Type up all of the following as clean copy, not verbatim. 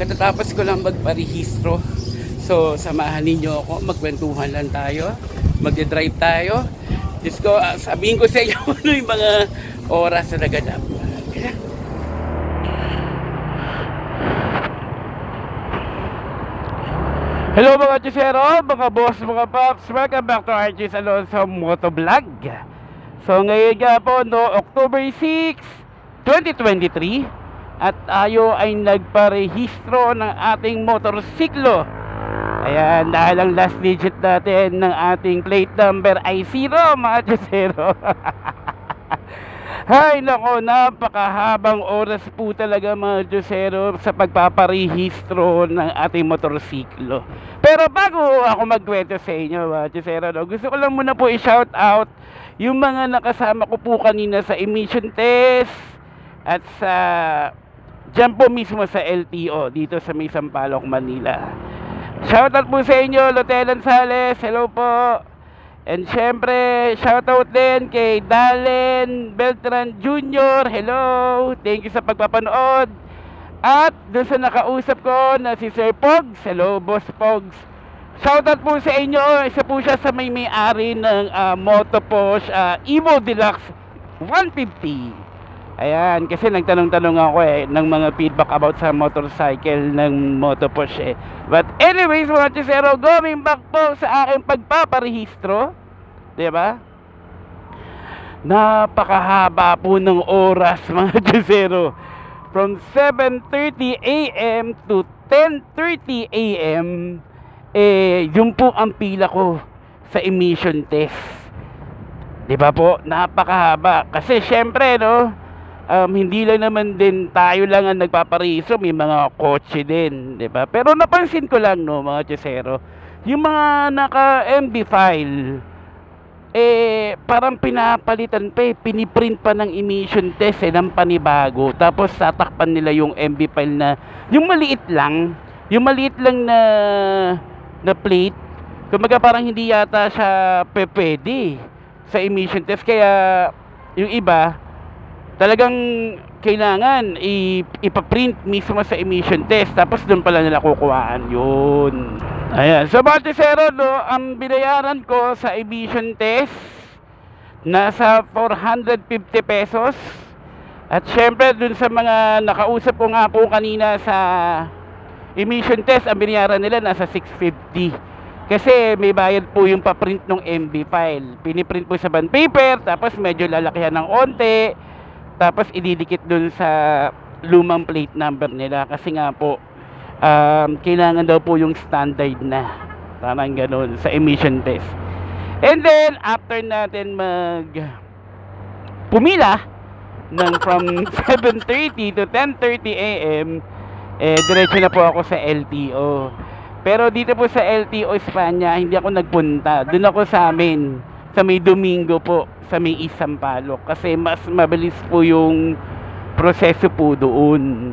Katatapos ko lang magparehistro. So, samahan ninyo ako. Magkwentuhan lang tayo. Magde-drive tayo. Diyos ko, sabihin ko sa inyo ano yung mga oras na naganap. Kaya, hello mga Chusero, mga boss, mga paps. Welcome back to Archie's Alonso Motovlog. So ngayon nga po, no, October 6, 2023. At tayo ay nagparehistro ng ating motorsiklo. Ayan, dahil ang last digit natin ng ating plate number ay 0 mga Chusero. Hay nako, napakahabang oras po talaga mga Chusero sa pagpaparehistro ng ating motorsiklo. Pero bago ako magkwento sa inyo mga Chusero, no, gusto ko lang muna po i-shout out yung mga nakasama ko po kanina sa emission test at sa dyan po mismo sa LTO dito sa may Sampaloc, Manila. Shout out po sa inyo, Lotelan Sales, hello po. And syempre, shoutout din kay Dalen Beltran Jr. Hello, thank you sa pagpapanood. At doon sa nakausap ko na si Sir Pogs, hello Boss Pogs. Shoutout po sa inyo, isa po siya sa may-ari ng Motoposh Evo Deluxe 150. Ayan, kasi nagtanong-tanong ako ng mga feedback about sa motorcycle ng Motoposh eh. But anyways mga Chusero, going back po sa aking pagpaparehistro, diba? Napakahaba po ng oras mga Chusero. From 7:30 AM to 10:30 AM, yun po ang pila ko sa emission test. Diba po? Napakahaba. Kasi syempre, no? Hindi lang naman din tayo lang ang nagpaparehistro, may mga kotse din, 'di ba? Pero napansin ko lang no mga Chusero, yung mga naka-MB file parang pinapalitan pa piniprint pa ng emission test ng panibago. Tapos tatakpan nila yung MB file na yung maliit lang na plate. Kumbaga parang hindi yata siya pwede sa emission test, kaya yung iba talagang kailangan ipaprint mismo sa emission test, tapos doon pala nila kukuhaan yun. Ayan, so mga Chusero, no, ang binayaran ko sa emission test nasa 450 pesos. At syempre dun sa mga nakausap ko nga po kanina sa emission test, ang binayaran nila nasa 650. Kasi may bayad po yung paprint ng MB file. Piniprint po sa bond paper, tapos medyo lalakihan ng onte, tapos ididikit dun sa lumang plate number nila. Kasi nga po kailangan daw po yung standard na, parang ganun sa emission test. And then after natin pumila ng from 7:30 to 10:30 AM, diretso na po ako sa LTO. Pero dito po sa LTO Espanya, hindi ako nagpunta. Doon ako sa amin, sa may Domingo po, sa may Sampaloc, kasi mas mabilis po yung proseso po doon.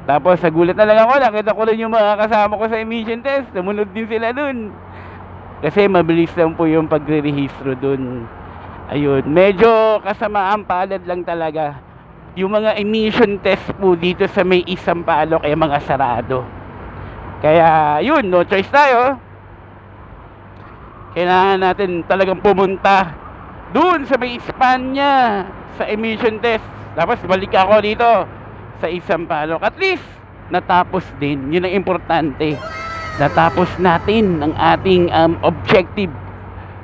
Tapos sa gulat na lang ako, nakita ko lang yung mga kasama ko sa emission test, sumunod din sila doon kasi mabilis lang po yung pagre-rehistro doon. Ayun, medyo kasamaan palad lang talaga yung mga emission test po dito sa may Sampaloc ay mga sarado. Kaya yun, no choice tayo. Kailangan natin talagang pumunta doon sa may Espanya sa emission test. Tapos balik ako dito sa Sampaloc. At least natapos din. Yun ang importante. Natapos natin ang ating objective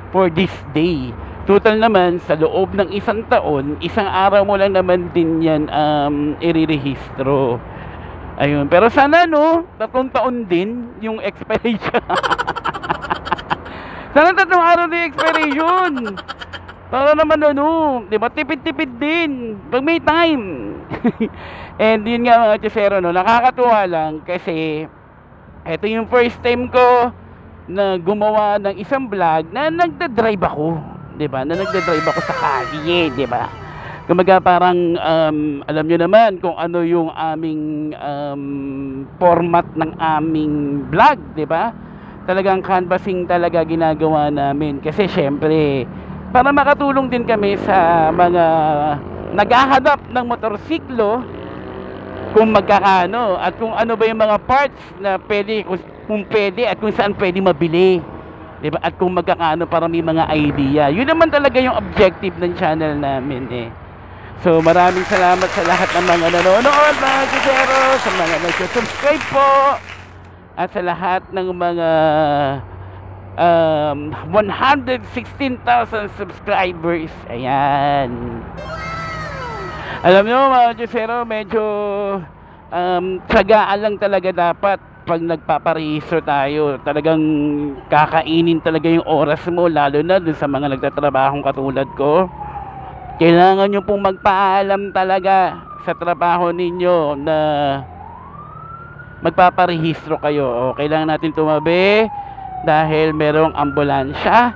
for this day. Total naman sa loob ng isang taon, isang araw mo lang naman din yan i-rehistro. Ayun. Pero sana no, 3 taon din yung expiration. Sana 3 araw din yung expiration. Para naman ano, di ba, tipid-tipid din pag may time. And yun nga mga Chusero, no, nakakatuwa lang kasi ito yung first time ko na gumawa ng isang vlog na nagda-drive ako, di ba? Na nagda-drive ako sa kalye, di ba? Kumaga parang alam nyo naman kung ano yung aming format ng aming vlog, di ba? Talagang canvassing talaga ginagawa namin kasi syempre para makatulong din kami sa mga naghahanap ng motorsiklo kung magkakano at kung ano ba yung mga parts na pwede, kung pwede at kung saan pwede mabili, diba? At kung magkakano para may mga idea. Yun naman talaga yung objective ng channel namin eh. So maraming salamat sa lahat ng mga nanonood, mga Jusero, sa mga nag-subscribe po, at sa lahat ng mga 116,000 subscribers. Ayan. Alam nyo mga Jusero, medyo tiyagaan lang talaga dapat pag nagpaparehistro tayo. Talagang kakainin talaga yung oras mo, lalo na dun sa mga nagtatrabahong katulad ko. Kailangan nyo pong magpaalam talaga sa trabaho ninyo na magpaparehistro kayo. O, kailangan natin tumabi dahil merong ambulansya.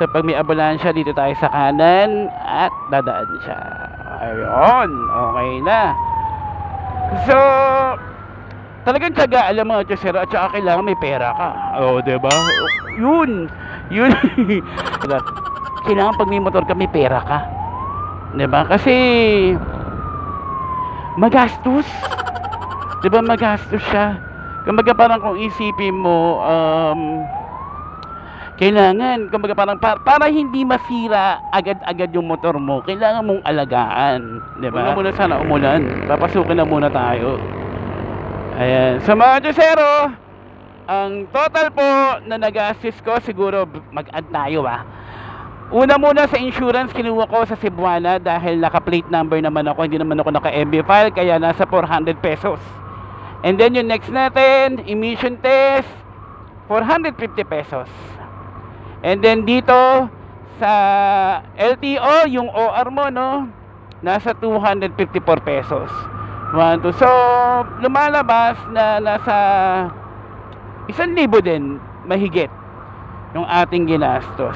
So pag may ambulansya, dito tayo sa kanan at dadaan siya. Ayun, okay na. So talagang tiyaga, alam mga Jusero, at saka kailangan may pera ka. O, diba? Yun. Kailangan pag may motor ka, may pera ka. Diba? Kasi magastos. Diba magastos siya? Kumbaga parang kung isipin mo, kailangan, kumbaga parang para hindi masira agad-agad yung motor mo, kailangan mong alagaan. Diba? Huwag na muna sana umulan. Papasukin na muna tayo. Ayan. So mga Jusero, ang total po na nag-assist ko, siguro mag-add tayo Una muna sa insurance, kinuha ko sa Cebuana dahil naka-plate number naman ako, hindi naman ako naka-MB file, kaya nasa 400 pesos. And then yung next natin, emission test, 450 pesos. And then dito sa LTO, yung OR mo, no, nasa 254 pesos. 1, 2. So lumalabas na nasa 1,000 din mahigit yung ating ginastos.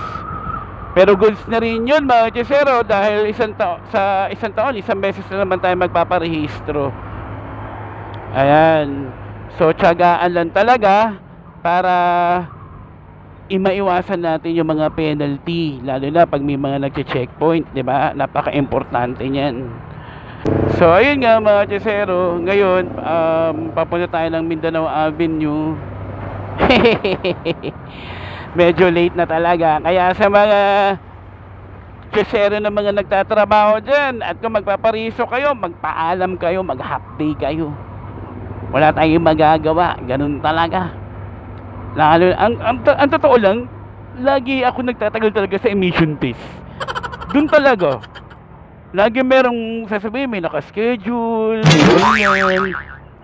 Pero goods na rin yun mga Jusero, dahil sa isang taon, isang beses na naman tayo magpaparehistro. Ayan. So tiyagaan lang talaga para maiwasan natin yung mga penalty, lalo na pag may mga nagche-checkpoint, di ba? Napaka-importante niyan. So ayun nga mga Jusero, ngayon papunta tayo ng Mindanao Avenue. Medyo late na talaga, kaya sa mga Jusero na mga nagtatrabaho dyan, at kung magpaparehistro kayo, magpaalam kayo, mag-half day kayo. Wala tayong magagawa, ganun talaga. Lalo, ang totoo lang, lagi ako nagtatagal talaga sa emission test. Doon talaga. Lagi merong sasabihin, may nakaschedule, ganyan,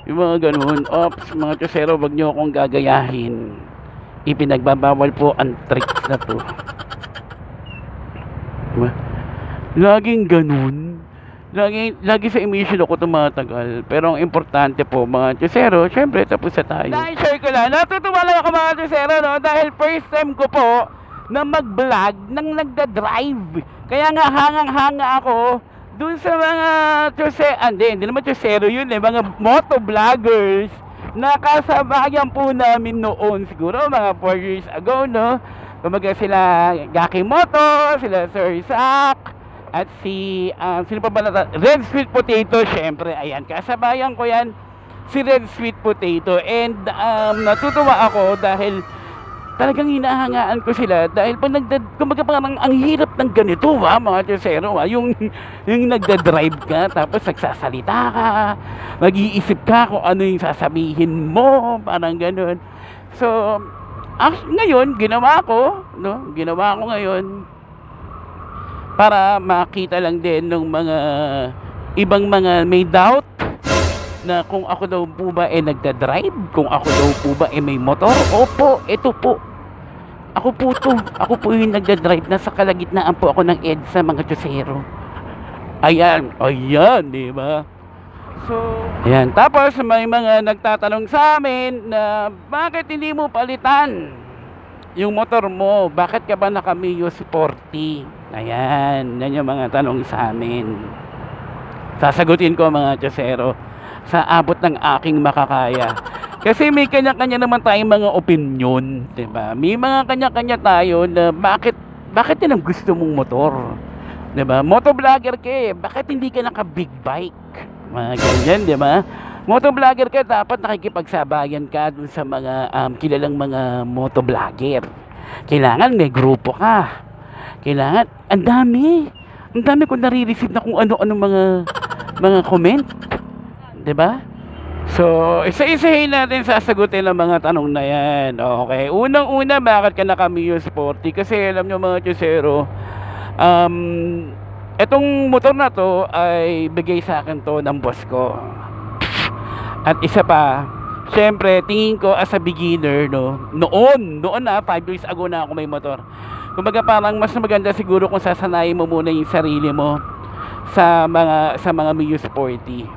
yung mga ganun. Ops, mga Jusero, wag nyo akong gagayahin. Ipinagbabawal po ang tricks na to. Diba? Laging ganun. Lagi sa emission ako tumatagal. Pero ang importante po mga Jusero, syempre tapos na tayo. Dahil share ko lang, natutuwa lang ako mga Jusero, no? Dahil first time ko po na mag-vlog nang nagda-drive. Kaya nga hangang-hanga ako dun sa mga Jusero, hindi naman Jusero yun mga motovloggers na kasabayan po namin noon, siguro mga 4 years ago, no? Kumaga sila Gaki Moto, sila Sir Zach, at sino pa ba Red Sweet Potato, syempre, ayan, kasabayan ko yan, si Red Sweet Potato. And natutuwa ako dahil talagang hinahangaan ko sila, dahil pag kumbaga parang ang hirap ng ganito mga Jusero, yung nagda-drive ka tapos nagsasalita ka, mag-iisip ka kung ano yung sasabihin mo, parang ganun. So ngayon ginawa ko ngayon para makita lang din ng mga ibang mga may doubt na kung ako daw po ba nagda-drive, kung ako daw po ba may motor. Opo, ito po. Ako po yung nagda-drive. Nasa kalagitnaan po ako ng EDSA, mga Jusero. Ayan, di ba? So, ayan. Tapos may mga nagtatanong sa amin na bakit hindi mo palitan yung motor mo? Bakit ka ba naka-Mio Sporty? Ayan, yan yung mga tanong sa amin. Sasagutin ko mga Jusero sa abot ng aking makakaya. Kasi may kanya-kanya naman tayong mga opinion, diba? May mga kanya-kanya tayo na bakit yan ang gusto mong motor? Diba? Motovlogger ka bakit hindi ka naka big bike? Mga ganyan, di ba? Motovlogger ka, dapat nakikipagsabayan ka dun sa mga kilalang mga motovlogger. Kailangan may grupo ka. Kailangan, ang dami kong nare-receive na kung ano-ano mga comment. 'Di ba? So, isa-isahin natin sasagutin ang mga tanong na yan. Okay. Unang-una, bakit ka naka-Mio Sporty? Kasi alam nyo mga Chusero, etong motor na to ay bigay sa akin to ng boss ko. At isa pa, syempre, tingin ko as a beginner, no, noon na, 5 years ago na ako may motor. Kumbaga parang mas maganda siguro kung sasanayin mo muna yung sarili mo sa mga Mio Sporty,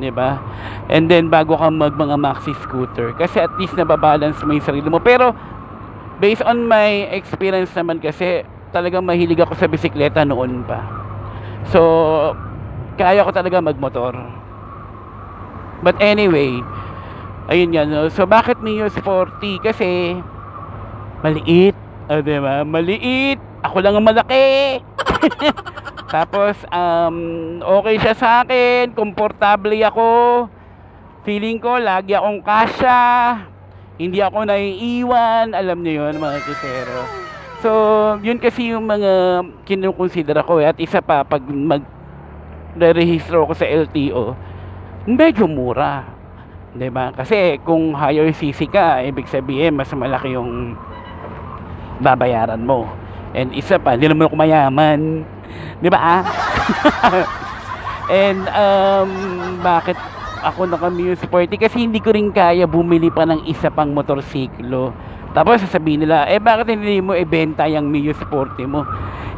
'di ba? And then bago ka mga maxi scooter, kasi at least nababalance mo yung sarili mo. Pero based on my experience naman, kasi talagang mahilig ako sa bisikleta noon pa. So kaya ko talaga magmotor. But anyway, ayun yan, no? So bakit Mio Sporty? Kasi maliit, diba? Maliit, ako lang ang malaki. Tapos okay siya sa akin, komportable ako. Feeling ko lagi akong kasya, hindi ako naiiwan, alam niyo yun mga kisero. So yun kasi yung mga kinukonsidera ko, at isa pa, pag mag-rehistro ko sa LTO, medyo mura, 'di ba? Kasi kung higher CC ka, ibig sabihin mas malaki yung babayaran mo. And isa pa, hindi naman ako mayaman, 'di ba? And bakit ako naka-Mio Sporty? Kasi hindi ko rin kaya bumili pa ng isa pang motorsiklo. Tapos sasabihin nila, bakit hindi mo ibenta yung Mio Sporty mo?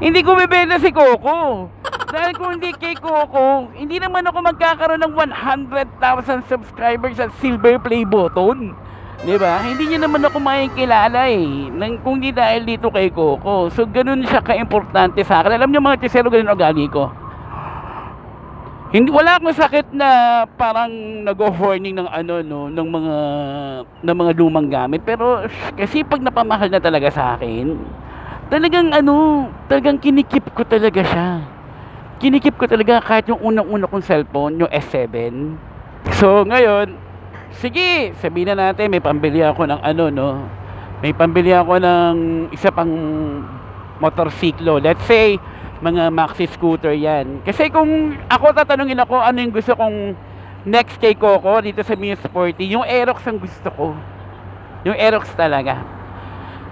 Hindi ko bibenta si Coco. Dahil kung hindi kay Coco, hindi naman ako magkakaroon ng 100,000 subscribers at silver play button. 'Di ba? Hindi niya naman ako makikilala kung di dahil dito kay Coco. So ganun siya ka-importante sa akin. Alam niyo mga Chusero, ganun ugali ko. Wala akong sakit na parang nag-warning ng ng mga lumang gamit. Pero kasi pag napamahal na talaga sa akin, talagang kinikip ko talaga siya. Kinikip ko talaga kahit yung unang-una kong cellphone, yung S7. So ngayon, sige, sabihin na natin may pambili ako ng may pambili ako ng isa pang motorsiklo. Let's say mga maxi scooter yan. Kasi kung ako tatanungin ako ano yung gusto kong next kay Coco dito sa Mio Sporty, yung Aerox ang gusto ko. Yung Aerox talaga.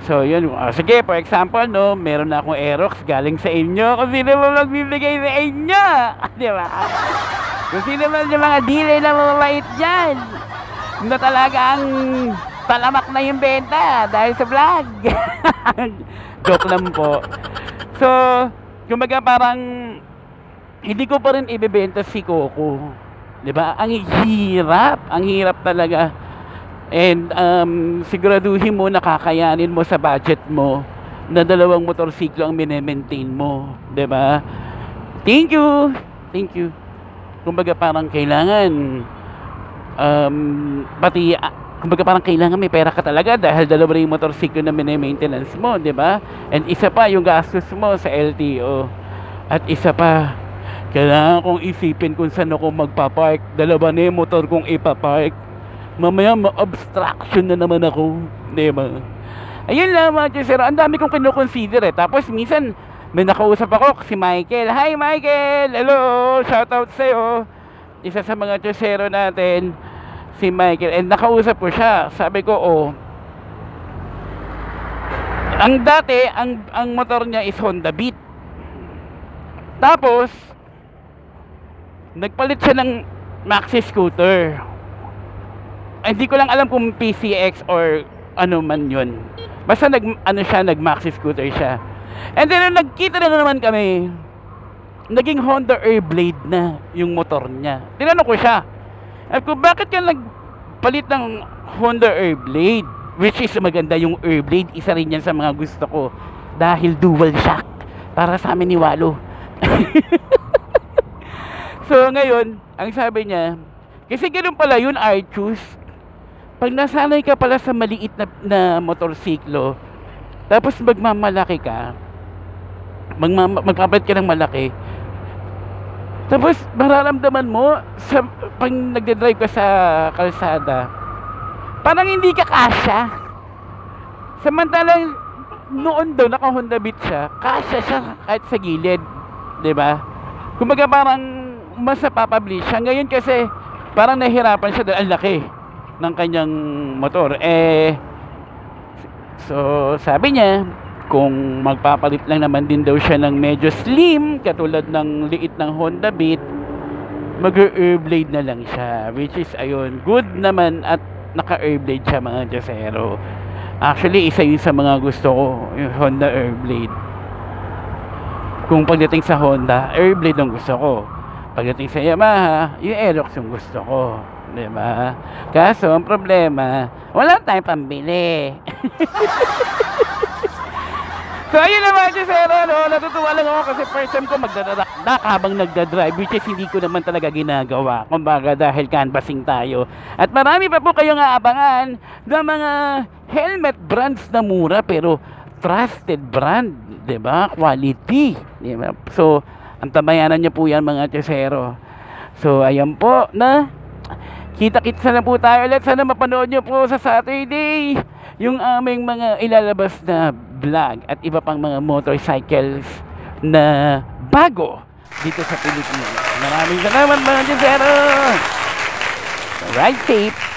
So yun, sige, for example, meron na akong Aerox galing sa inyo. Kung sino mo magbibigay sa inyo, di ba? Kung sino mo yung mga dealer na mababait dyan, na talagang talamak na yung benta dahil sa vlog. Joke lang po. So kumbaga parang hindi ko pa rin ibebenta si Coco, 'di ba? Ang hirap talaga. And siguraduhin mo nakakayanin mo sa budget mo na dalawang motorsiklo ang mine-maintain mo, 'di ba? Thank you. Kumbaga parang kailangan kumbaga parang kailangan may pera ka talaga dahil dalawa rin yung motorsiklo na mine-maintenance mo, 'di ba? And isa pa yung gastos mo sa LTO. At isa pa, kailangan kong isipin kung saan ako magpapark. Dalawa na yung motor kong ipapark. Mamaya ma-obstruction na naman ako, 'di ba? Ayun lang mga Chusero, ang dami kong kino-consider Tapos minsan may nakausap ako si Michael. Hi Michael! Hello! Shoutout sa'yo. Isa sa mga Chusero natin, si Michael. And nakausap ko siya. Sabi ko, ang motor niya is Honda Beat. Tapos nagpalit siya ng maxi scooter. Hindi ko lang alam kung PCX or ano man yun. Basta nag maxi scooter siya. And then nagkita na naman kami, naging Honda Airblade na yung motor niya. Tinanong ko siya, kung bakit ka nagpalit ng Honda Airblade, which is maganda yung Airblade, isa rin yan sa mga gusto ko dahil dual shock para sa amin ni Walo. So ngayon, ang sabi niya, kasi ganoon pala yun, Archus, pag nasanay ka pala sa maliit na motorsiklo, tapos magmamalaki ka, magpapalit ka ng malaki, Tapos mararamdaman mo sa pag nagde-drive ka sa kalsada, parang hindi ka kasya. Samantalang noon daw naka Honda Beat siya, kasya siya kahit sa gilid, 'di ba? Kumbaga parang mas napapabli siya. Ngayon kasi parang nahihirapan siya dahil ang laki ng kanyang motor. So sabi niya, kung magpapalit lang naman din daw siya ng medyo slim, katulad ng liit ng Honda Beat, mag-airblade na lang siya. Which is, ayun, good naman at naka-airblade siya mga Diosero. Actually, isa yun sa mga gusto ko, yung Honda Airblade. Kung pagdating sa Honda, Airblade ang gusto ko. Pagdating sa Yamaha, yung Aerox yung gusto ko. Diba? Kaso, ang problema, wala tayong pambili. So ayun naman Diosero, no? Natutuwa lang ako kasi first time ko magdadakdak habang nagdadrive, which is hindi ko naman talaga ginagawa. Kumbaga dahil canvassing tayo. At marami pa po kayong aabangan ng mga helmet brands na mura pero trusted brand, 'di ba? Quality, 'di ba? So antabayanan niyo po 'yan mga Diosero. So ayan po na kita-kits na po tayo ulit. Sana mapanood niyo po sa Saturday yung aming mga ilalabas na vlog at iba pang mga motorcycles na bago dito sa Pilipinas. Maraming salamat mga Diosero. Ride safe.